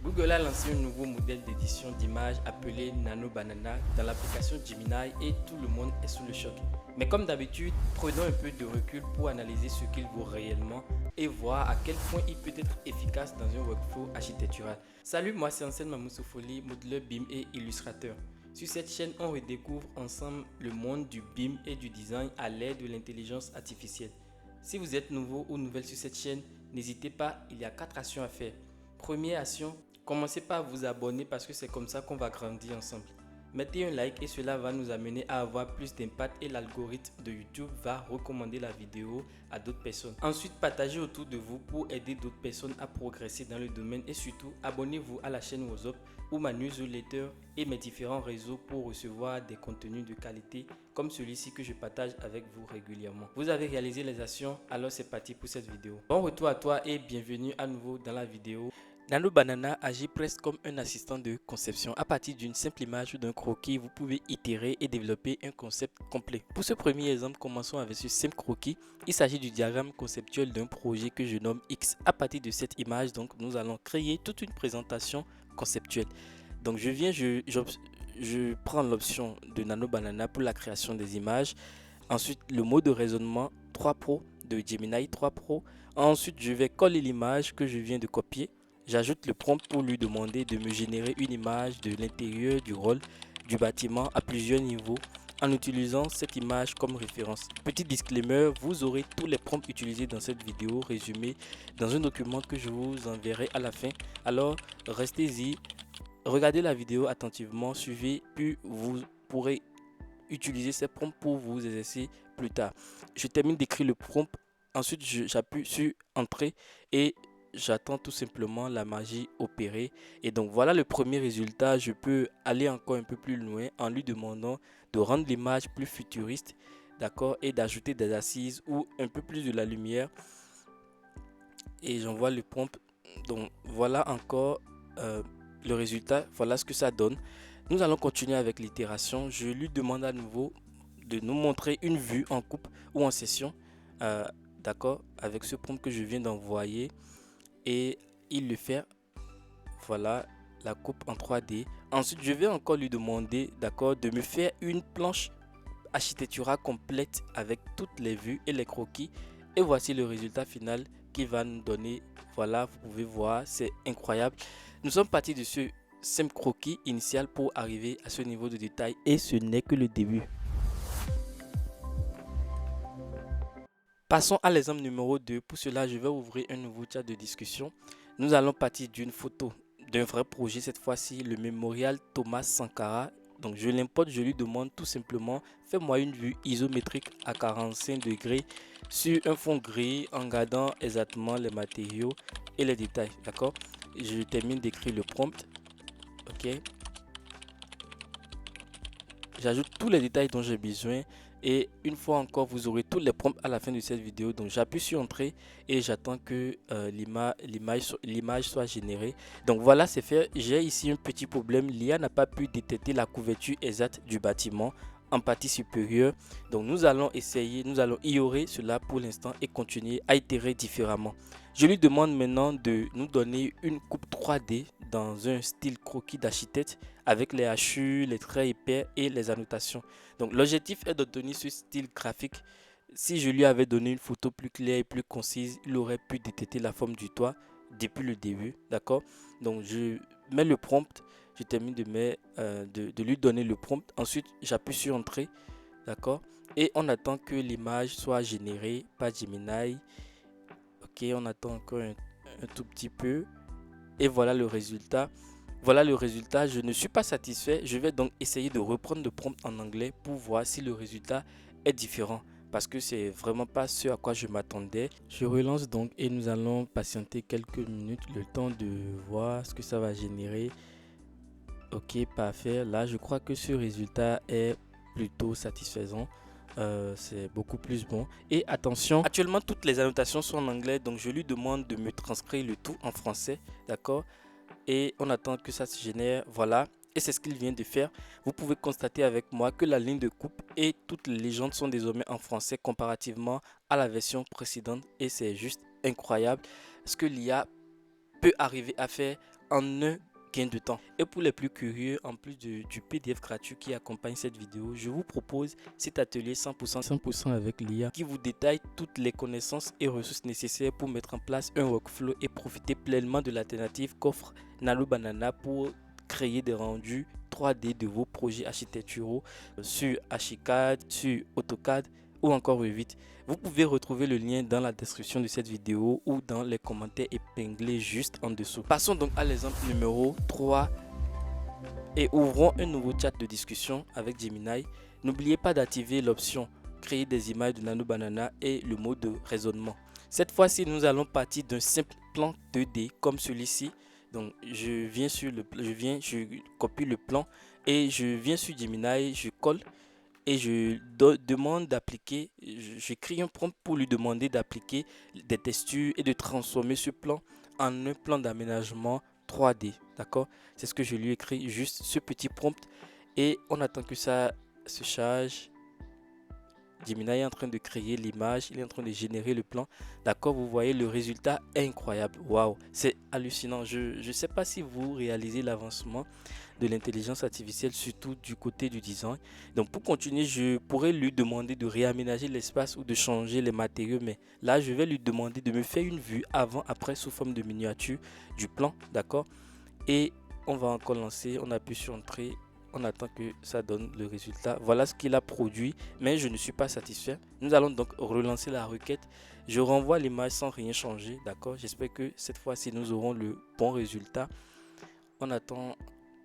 Google a lancé un nouveau modèle d'édition d'images appelé Nano Banana dans l'application Gemini et tout le monde est sous le choc. Mais comme d'habitude, prenons un peu de recul pour analyser ce qu'il vaut réellement et voir à quel point il peut être efficace dans un workflow architectural. Salut, moi c'est Anselme Mamoussofoli, modeleur BIM et illustrateur. Sur cette chaîne, on redécouvre ensemble le monde du BIM et du design à l'aide de l'intelligence artificielle. Si vous êtes nouveau ou nouvelle sur cette chaîne, n'hésitez pas, il y a 4 actions à faire. Première action, commencez par vous abonner parce que c'est comme ça qu'on va grandir ensemble. Mettez un like et cela va nous amener à avoir plus d'impact et l'algorithme de YouTube va recommander la vidéo à d'autres personnes. Ensuite, partagez autour de vous pour aider d'autres personnes à progresser dans le domaine et surtout, abonnez-vous à la chaîne WhatsApp ou ma newsletter et mes différents réseaux pour recevoir des contenus de qualité comme celui-ci que je partage avec vous régulièrement. Vous avez réalisé les actions, alors c'est parti pour cette vidéo. Bon retour à toi et bienvenue à nouveau dans la vidéo. Nano Banana agit presque comme un assistant de conception. À partir d'une simple image ou d'un croquis, vous pouvez itérer et développer un concept complet. Pour ce premier exemple, commençons avec ce simple croquis. Il s'agit du diagramme conceptuel d'un projet que je nomme X. À partir de cette image, donc, nous allons créer toute une présentation conceptuelle. Donc je prends l'option de Nano Banana pour la création des images. Ensuite, le mode de raisonnement 3 Pro de Gemini 3 Pro. Ensuite, je vais coller l'image que je viens de copier. J'ajoute le prompt pour lui demander de me générer une image de l'intérieur du rôle du bâtiment à plusieurs niveaux en utilisant cette image comme référence. Petit disclaimer, vous aurez tous les prompts utilisés dans cette vidéo résumés dans un document que je vous enverrai à la fin. Alors, restez-y, regardez la vidéo attentivement, suivez, puis vous pourrez utiliser ces prompts pour vous exercer plus tard. Je termine d'écrire le prompt, ensuite j'appuie sur Entrée et j'attends tout simplement la magie opérer. Et donc voilà le premier résultat. Je peux aller encore un peu plus loin en lui demandant de rendre l'image plus futuriste, d'accord, et d'ajouter des assises ou un peu plus de la lumière. Et j'envoie le prompt. Donc voilà encore le résultat, voilà ce que ça donne. Nous allons continuer avec l'itération. Je lui demande à nouveau de nous montrer une vue en coupe ou en session, d'accord, avec ce prompt que je viens d'envoyer. Et il le fait, voilà, la coupe en 3D. Ensuite, je vais encore lui demander, d'accord, de me faire une planche architecturale complète avec toutes les vues et les croquis. Et voici le résultat final qui va nous donner, voilà, vous pouvez voir, c'est incroyable. Nous sommes partis de ce simple croquis initial pour arriver à ce niveau de détail et ce n'est que le début. Passons à l'exemple numéro 2. Pour cela, je vais ouvrir un nouveau chat de discussion. Nous allons partir d'une photo d'un vrai projet, cette fois-ci le mémorial Thomas Sankara. Donc je l'importe, je lui demande tout simplement, fais-moi une vue isométrique à 45 degrés sur un fond gris en gardant exactement les matériaux et les détails. D'accord? Je termine d'écrire le prompt. Ok. J'ajoute tous les détails dont j'ai besoin et une fois encore vous aurez tous les prompts à la fin de cette vidéo. Donc j'appuie sur entrée et j'attends que l'image soit générée. Donc voilà, c'est fait. J'ai ici un petit problème. L'IA n'a pas pu détecter la couverture exacte du bâtiment en partie supérieure. Donc nous allons ignorer cela pour l'instant et continuer à itérer différemment. Je lui demande maintenant de nous donner une coupe 3D dans un style croquis d'architecte avec les hachures, les traits épais et les annotations. Donc l'objectif est d'obtenir ce style graphique. Si je lui avais donné une photo plus claire et plus concise, il aurait pu détecter la forme du toit depuis le début, d'accord. Donc je mets le prompt, je termine de lui donner le prompt. Ensuite j'appuie sur entrée, d'accord, et on attend que l'image soit générée par Gemini. Ok, on attend encore un tout petit peu et voilà le résultat. Voilà le résultat. Je ne suis pas satisfait. Je vais donc essayer de reprendre le prompt en anglais pour voir si le résultat est différent parce que c'est vraiment pas ce à quoi je m'attendais. Je relance donc et nous allons patienter quelques minutes, le temps de voir ce que ça va générer. Ok, parfait. Là, je crois que ce résultat est plutôt satisfaisant. C'est beaucoup plus bon. Et attention, actuellement toutes les annotations sont en anglais, donc je lui demande de me transcrire le tout en français, d'accord. Et on attend que ça se génère, voilà. Et c'est ce qu'il vient de faire. Vous pouvez constater avec moi que la ligne de coupe et toutes les légendes sont désormais en français comparativement à la version précédente. Et c'est juste incroyable ce que l'IA peut arriver à faire en un gain de temps. Et pour les plus curieux, en plus du PDF gratuit qui accompagne cette vidéo, je vous propose cet atelier 100% avec l'IA qui vous détaille toutes les connaissances et ressources nécessaires pour mettre en place un workflow et profiter pleinement de l'alternative qu'offre Nano Banana pour créer des rendus 3D de vos projets architecturaux sur Archicad, sur AutoCAD ou encore Revit. Vous pouvez retrouver le lien dans la description de cette vidéo ou dans les commentaires épinglés juste en dessous. Passons donc à l'exemple numéro 3 et ouvrons un nouveau chat de discussion avec Gemini. N'oubliez pas d'activer l'option créer des images de Nano Banana et le mode de raisonnement. Cette fois-ci, nous allons partir d'un simple plan 2D comme celui-ci. Donc je copie le plan et je viens sur Gemini, je colle et je demande d'appliquer, j'écris un prompt pour lui demander d'appliquer des textures et de transformer ce plan en un plan d'aménagement 3D. D'accord? C'est ce que je lui écris, juste ce petit prompt, et on attend que ça se charge. Gemini est en train de créer l'image, il est en train de générer le plan. D'accord, vous voyez le résultat est incroyable. Waouh, c'est hallucinant. Je ne sais pas si vous réalisez l'avancement de l'intelligence artificielle, surtout du côté du design. Donc pour continuer, je pourrais lui demander de réaménager l'espace ou de changer les matériaux, mais là je vais lui demander de me faire une vue avant-après sous forme de miniature du plan. D'accord, et on va encore lancer, on appuie sur entrée. On attend que ça donne le résultat. Voilà ce qu'il a produit, mais je ne suis pas satisfait. Nous allons donc relancer la requête. Je renvoie l'image sans rien changer. D'accord, j'espère que cette fois-ci nous aurons le bon résultat. On attend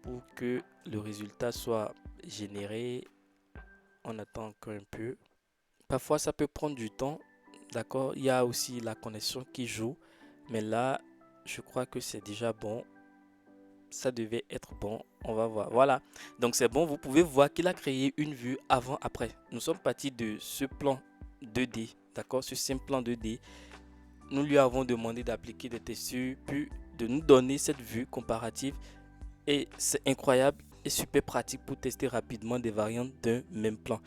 pour que le résultat soit généré. On attend encore un peu. Parfois ça peut prendre du temps. D'accord, il y a aussi la connexion qui joue, mais là je crois que c'est déjà bon. Ça devait être bon, on va voir. Voilà, donc c'est bon, vous pouvez voir qu'il a créé une vue avant après. Nous sommes partis de ce plan 2D, d'accord, ce simple plan 2D. Nous lui avons demandé d'appliquer des textures puis de nous donner cette vue comparative, et c'est incroyable et super pratique pour tester rapidement des variantes d'un même plan.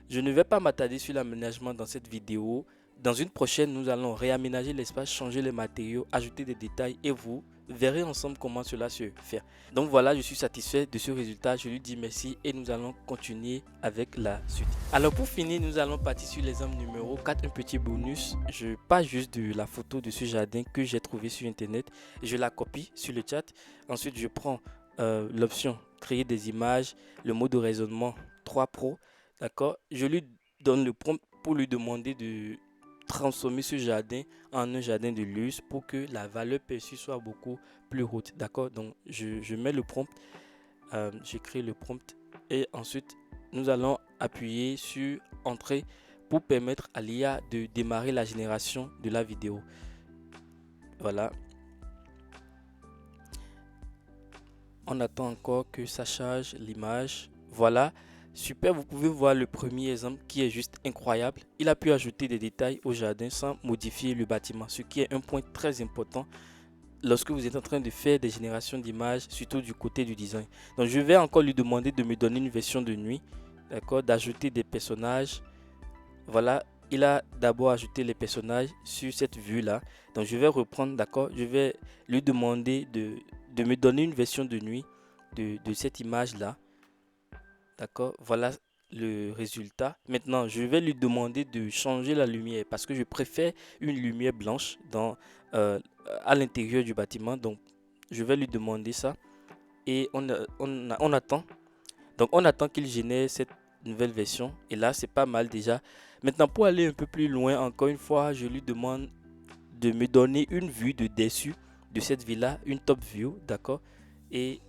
Je ne vais pas m'attarder sur l'aménagement dans cette vidéo. Dans une prochaine, nous allons réaménager l'espace, changer les matériaux, ajouter des détails, et vous verrez ensemble comment cela se fait. Donc voilà, je suis satisfait de ce résultat. Je lui dis merci et nous allons continuer avec la suite. Alors pour finir, nous allons partir sur l'exemple numéro 4, un petit bonus. Je pars juste de la photo de ce jardin que j'ai trouvé sur internet. Je la copie sur le chat. Ensuite, je prends l'option créer des images, le mode de raisonnement 3 Pro. D'accord, je lui donne le prompt pour lui demander de transformer ce jardin en un jardin de luxe pour que la valeur perçue soit beaucoup plus haute. D'accord, donc je mets le prompt, j'écris le prompt et ensuite nous allons appuyer sur entrée pour permettre à l'IA de démarrer la génération de la vidéo. Voilà, on attend encore que ça charge l'image. Voilà, super, vous pouvez voir le premier exemple qui est juste incroyable. Il a pu ajouter des détails au jardin sans modifier le bâtiment, ce qui est un point très important lorsque vous êtes en train de faire des générations d'images, surtout du côté du design. Donc je vais encore lui demander de me donner une version de nuit, d'accord, d'ajouter des personnages. Voilà, il a d'abord ajouté les personnages sur cette vue là. Donc je vais reprendre, d'accord, je vais lui demander de me donner une version de nuit de cette image là. D'accord, voilà le résultat. Maintenant, je vais lui demander de changer la lumière parce que je préfère une lumière blanche à l'intérieur du bâtiment. Donc, je vais lui demander ça et on attend. Donc, on attend qu'il génère cette nouvelle version. Et là, c'est pas mal déjà. Maintenant, pour aller un peu plus loin, encore une fois, je lui demande de me donner une vue de dessus de cette villa, une top view, d'accord. Et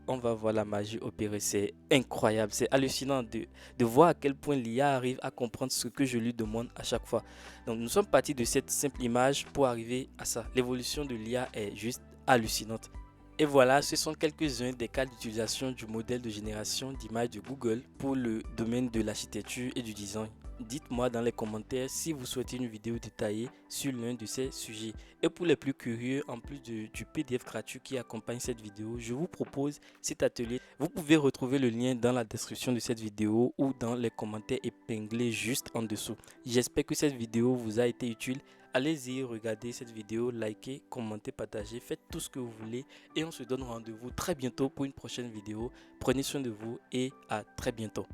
on va voir la magie opérer. C'est incroyable, c'est hallucinant de voir à quel point l'IA arrive à comprendre ce que je lui demande à chaque fois. Donc nous sommes partis de cette simple image pour arriver à ça. L'évolution de l'IA est juste hallucinante. Et voilà, ce sont quelques-uns des cas d'utilisation du modèle de génération d'images de Google pour le domaine de l'architecture et du design. Dites-moi dans les commentaires si vous souhaitez une vidéo détaillée sur l'un de ces sujets. Et pour les plus curieux, en plus du PDF gratuit qui accompagne cette vidéo, je vous propose cet atelier. Vous pouvez retrouver le lien dans la description de cette vidéo ou dans les commentaires épinglés juste en dessous. J'espère que cette vidéo vous a été utile. Allez-y, regardez cette vidéo, likez, commentez, partagez, faites tout ce que vous voulez et on se donne rendez-vous très bientôt pour une prochaine vidéo. Prenez soin de vous et à très bientôt.